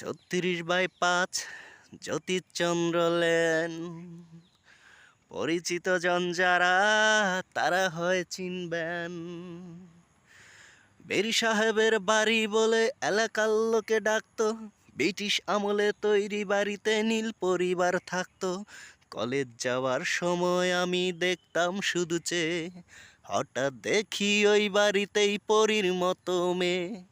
৩৬/৫ জ্যোতির্চন্দ্র lane. পরিচিত জন যারা তারা হয় চিনবেন। বেরি সাহেবের বাড়ি বলে এলাকার লোকে ডাকতো। ব্রিটিশ আমলে তৈরি বাড়িতে নীল পরিবার থাকতো। কলেজ যাওয়ার সময় আমি দেখতাম শুধু চেয়ে, হঠাৎ দেখি ওই বাড়িতেই পরীর মতো মেয়ে।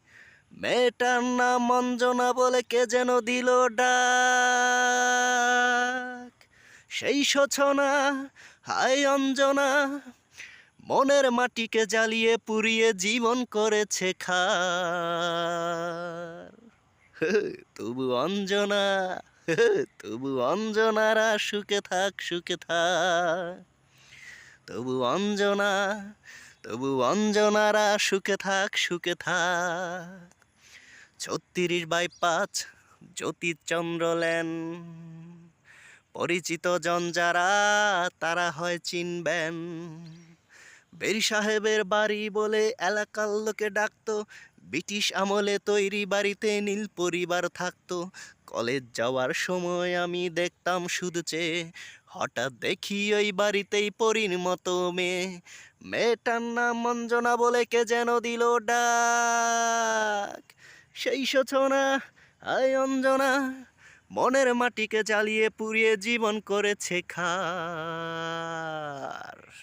মেয়েটার নাম অঞ্জনা বলে কে যেন দিল ডাক। সেই সূচনা, হায় অঞ্জনা, মনের মাটিকে জ্বালিয়ে পুড়িয়ে জীবন করেছে খার। তবু অঞ্জনা, তবু অঞ্জনারা সুখে থাক, সুখে থাক। তবু অঞ্জনা, তবু অঞ্জনারা সুখে থাক, সুখে থাক। ৩৬/৫ জ্যোতির্চন্দ্র লেন। পরিচিত জন যারা তারা হয় চিনবেন। বেরি সাহেবের বাড়ি বলে এলাকার লোকে ডাকতো। ব্রিটিশ আমলে তৈরি বাড়িতে নীল পরিবার থাকতো। কলেজ যাওয়ার সময় আমি দেখতাম শুধু চেয়ে, হঠাৎ দেখি ওই বাড়িতেই পরীর মতো মেয়ে। মেয়েটার নাম অঞ্জনা বলে কে যেন দিল ডাক। সেই সূচনা, আয় অঞ্জনা, মনের মাটিকে জ্বালিয়ে পুড়িয়ে জীবন করেছে খার।